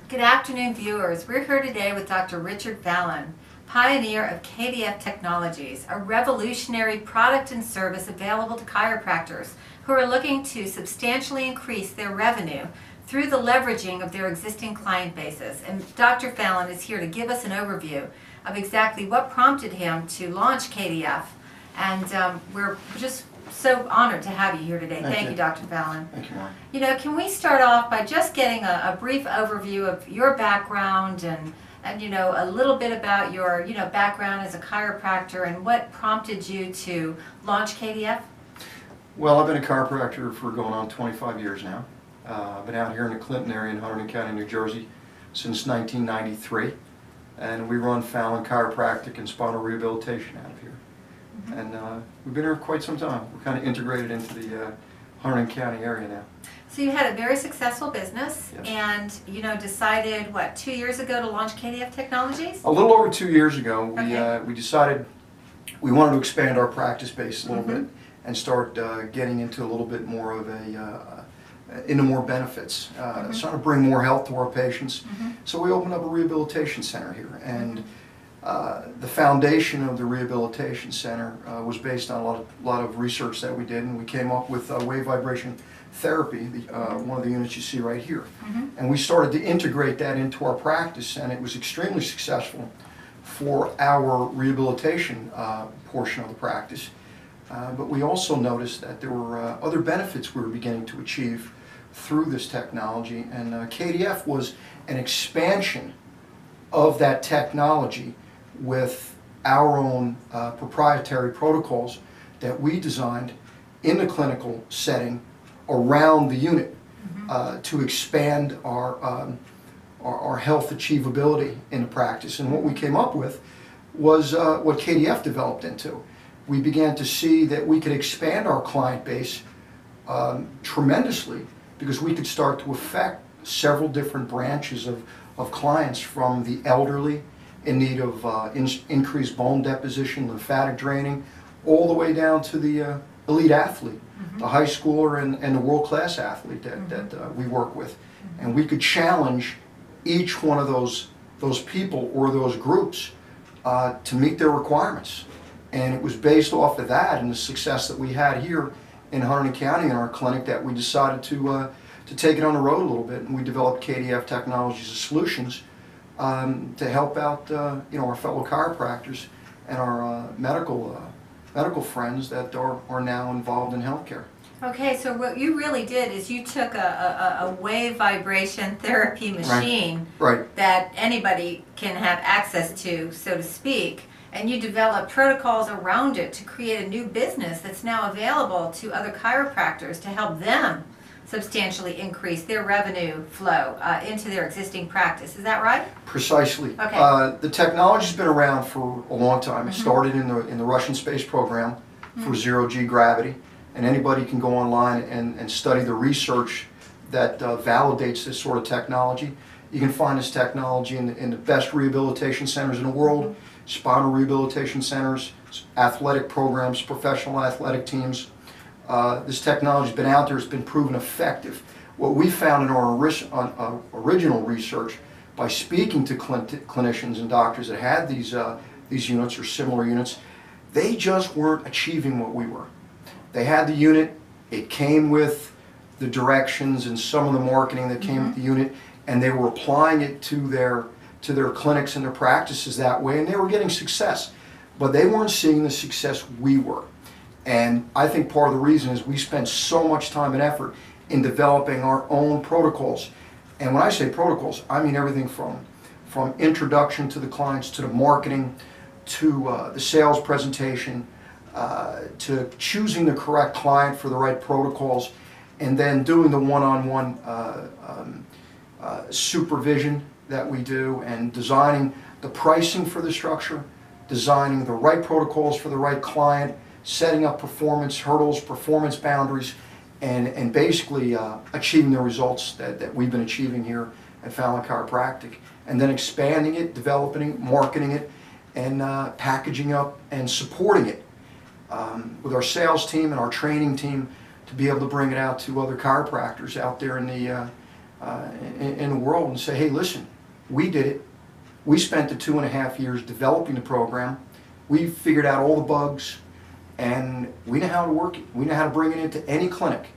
Good afternoon, viewers. We're here today with Dr. Richard Fallon, pioneer of KDF Technologies, a revolutionary product and service available to chiropractors who are looking to substantially increase their revenue through the leveraging of their existing client bases. And Dr. Fallon is here to give us an overview of exactly what prompted him to launch KDF. And we're just so honored to have you here today. Thank you, Dr. Fallon. Thank you, Mark. You know, can we start off by just getting a brief overview of your background and you know, a little bit about your background as a chiropractor and what prompted you to launch KDF? Well, I've been a chiropractor for going on 25 years now. I've been out here in the Clinton area in Hunterdon County, New Jersey since 1993. And we run Fallon Chiropractic and Spinal Rehabilitation out of here. And we've been here quite some time. We're kind of integrated into the Hunterdon County area now. So you had a very successful business, yes, and you know, decided, what, 2 years ago to launch KDF Technologies? A little over 2 years ago, Okay. we decided we wanted to expand our practice base a little bit and start getting into a little bit more of into more benefits, trying to bring more health to our patients. So we opened up a rehabilitation center here, and the foundation of the rehabilitation center was based on a lot of research that we did, and we came up with wave vibration therapy, one of the units you see right here. And we started to integrate that into our practice, and it was extremely successful for our rehabilitation portion of the practice. But we also noticed that there were other benefits we were beginning to achieve through this technology, and KDF was an expansion of that technology with our own proprietary protocols that we designed in the clinical setting around the unit to expand our health achievability in the practice. And what we came up with was what KDF developed into. We began to see that we could expand our client base tremendously, because we could start to affect several different branches of clients, from the elderly in need of increased bone deposition, lymphatic draining, all the way down to the elite athlete, the high schooler and the world-class athlete that we work with. And we could challenge each one of those people or those groups to meet their requirements. And it was based off of that and the success that we had here in Hunterdon County in our clinic that we decided to take it on the road a little bit, and we developed KDF Technologies Solutions to help out our fellow chiropractors and our medical friends that are now involved in healthcare. Okay, so what you really did is you took a wave vibration therapy machine that anybody can have access to, so to speak, and you developed protocols around it to create a new business that's now available to other chiropractors to help them substantially increase their revenue flow into their existing practice. Is that right? Precisely. Okay. The technology's been around for a long time. It started in the Russian space program for zero-G gravity, and anybody can go online and study the research that validates this sort of technology. You can find this technology in the best rehabilitation centers in the world, spinal rehabilitation centers, athletic programs, professional athletic teams. This technology has been out there, it's been proven effective. What we found in our original research, by speaking to clinicians and doctors that had these units or similar units, they just weren't achieving what we were. They had the unit, it came with the directions and some of the marketing that came with the unit, and they were applying it to their clinics and their practices that way, and they were getting success. But they weren't seeing the success we were. And I think part of the reason is we spent so much time and effort in developing our own protocols. And when I say protocols, I mean everything from introduction to the clients, to the marketing, to the sales presentation, to choosing the correct client for the right protocols, and then doing the one-on-one supervision that we do, and designing the pricing for the structure, designing the right protocols for the right client, setting up performance hurdles, performance boundaries, and basically achieving the results that we've been achieving here at Fallon Chiropractic, and then expanding it, developing it, marketing it, and packaging up and supporting it with our sales team and our training team to be able to bring it out to other chiropractors out there in in the world and say, hey, listen, we did it. We spent the 2.5 years developing the program. We figured out all the bugs, and we know how to work it. We know how to bring it into any clinic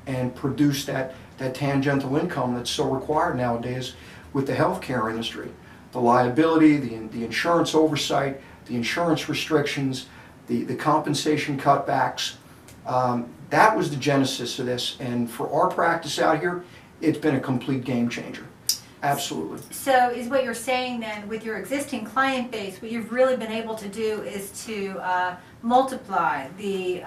and produce that tangential income that's so required nowadays with the healthcare industry. The liability, the insurance oversight, the insurance restrictions, the compensation cutbacks. That was the genesis of this, and for our practice out here, it's been a complete game changer. Absolutely. So is what you're saying then, with your existing client base, what you've really been able to do is to multiply the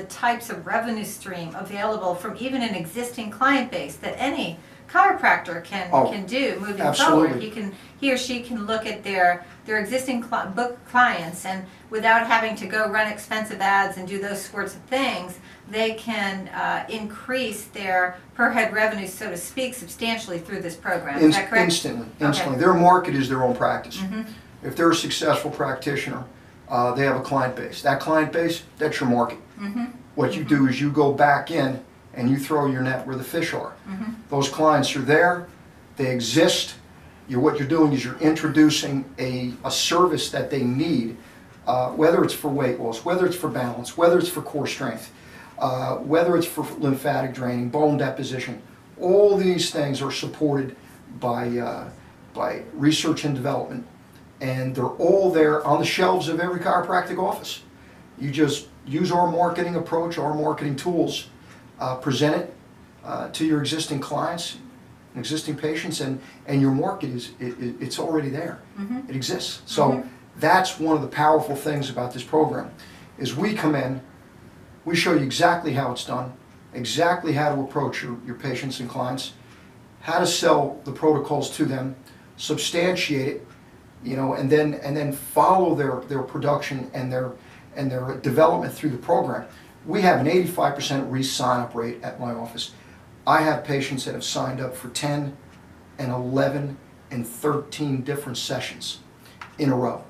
types of revenue stream available from even an existing client base that any chiropractor can do moving absolutely. forward. He or she can look at their existing book clients, and without having to go run expensive ads and do those sorts of things, they can increase their per head revenue, so to speak, substantially through this program. Is that correct? Instantly. Okay. Their market is their own practice. If they're a successful practitioner, they have a client base. That client base, that's your market. What you do is you go back in and you throw your net where the fish are. Those clients are there, they exist. What you're doing is you're introducing a service that they need, whether it's for weight loss, whether it's for balance, whether it's for core strength, whether it's for lymphatic draining, bone deposition. All these things are supported by research and development, and they're all there on the shelves of every chiropractic office. You just use our marketing approach, our marketing tools, present it to your existing clients, existing patients, and your market it's already there. It exists. So that's one of the powerful things about this program, is we come in, we show you exactly how it's done, exactly how to approach your patients and clients, how to sell the protocols to them, substantiate it, and then follow their production and their development through the program. We have an 85% re-sign-up rate at my office. I have patients that have signed up for 10 and 11 and 13 different sessions in a row.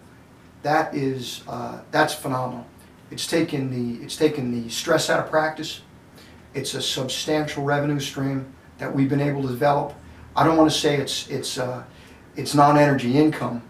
That's phenomenal. It's taken the stress out of practice. It's a substantial revenue stream that we've been able to develop. I don't want to say it's non-energy income,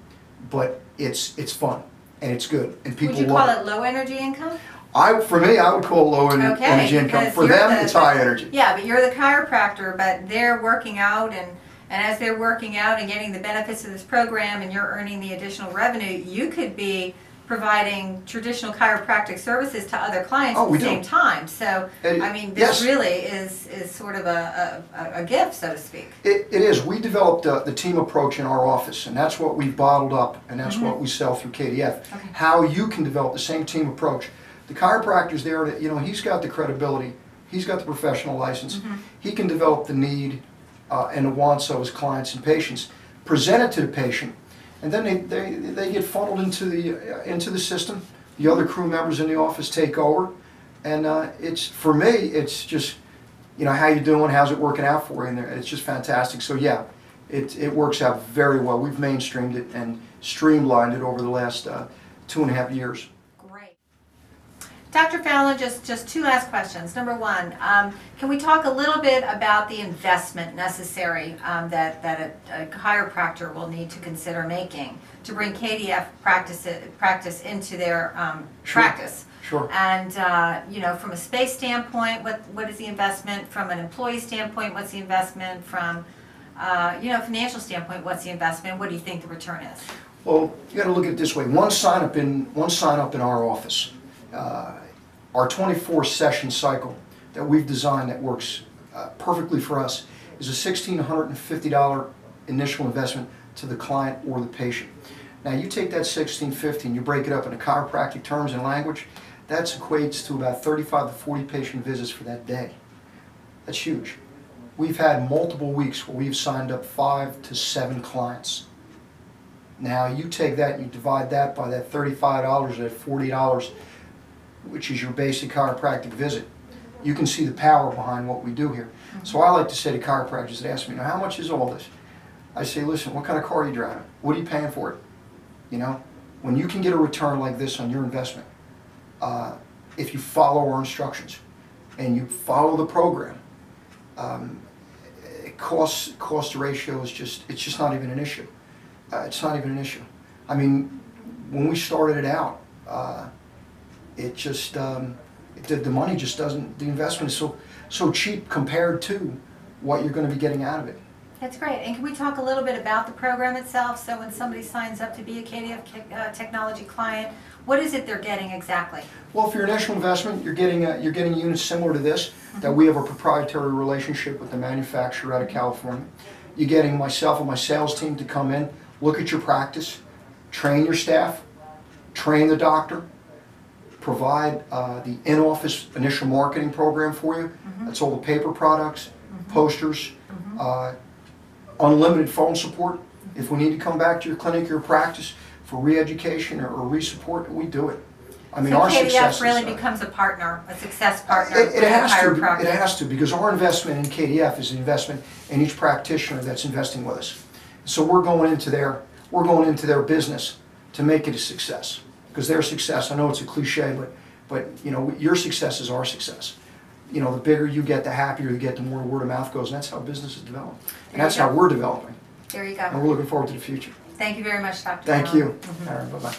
but it's fun and it's good, and people Would you call it low energy income? For me, I would call it low energy income. For them, it's high energy. Yeah, but you're the chiropractor, but they're working out, and as they're working out and getting the benefits of this program, and you're earning the additional revenue, you could be providing traditional chiropractic services to other clients at the same time. So, I mean, this really is sort of a gift, so to speak. It is. We developed the team approach in our office, and that's what we bottled up, and that's what we sell through KDF. How you can develop the same team approach. The chiropractor's there to, he's got the credibility, he's got the professional license, he can develop the need and the wants of his clients and patients, present it to the patient, and then they get funneled into the system. The other crew members in the office take over, and for me, it's just, how you doing, how's it working out for you, and it's just fantastic. So yeah, it works out very well. We've mainstreamed it and streamlined it over the last 2.5 years. Dr. Fallon, just two last questions. Number one, can we talk a little bit about the investment necessary that a chiropractor will need to consider making to bring KDF practice into their practice? Sure. And from a space standpoint, what is the investment? From an employee standpoint, what's the investment? From financial standpoint, what's the investment? What do you think the return is? Well, you got to look at it this way. One sign up in our office. Our 24-session cycle that we've designed that works perfectly for us is a $1,650 initial investment to the client or the patient. Now you take that $1,650 and you break it up into chiropractic terms and language, that equates to about 35 to 40 patient visits for that day. That's huge. We've had multiple weeks where we've signed up 5 to 7 clients. Now you take that and you divide that by that $35 or that $40, which is your basic chiropractic visit. You can see the power behind what we do here. So I like to say to chiropractors that ask me, how much is all this? I say, listen, what kind of car are you driving? What are you paying for it? When you can get a return like this on your investment, if you follow our instructions and you follow the program, cost ratio is it's just not even an issue. It's not even an issue. I mean, when we started it out, it just the money just doesn't. The investment is so cheap compared to what you're going to be getting out of it. That's great. And can we talk a little bit about the program itself? So when somebody signs up to be a KDF Technology client, what is it they're getting exactly? Well, for your initial investment, you're getting units similar to this, that we have a proprietary relationship with the manufacturer out of California. You're getting myself and my sales team to come in, look at your practice, train your staff, train the doctor, provide the in-office initial marketing program for you. That's all the paper products, posters, unlimited phone support. If we need to come back to your clinic or your practice for re-education or re-support, we do it. I mean, so our KDF success really is, becomes a partner, a success partner. It has to. Chiropractic. It has to, because our investment in KDF is an investment in each practitioner that's investing with us. So we're going into their business to make it a success, because their success. I know it's a cliche, but you know, your success is our success. You know, the bigger you get, the happier you get, the more word of mouth goes, and that's how business is developed, and that's how we're developing. There you go. And we're looking forward to the future. Thank you very much, Dr. Thank you. Allen. All right, bye-bye.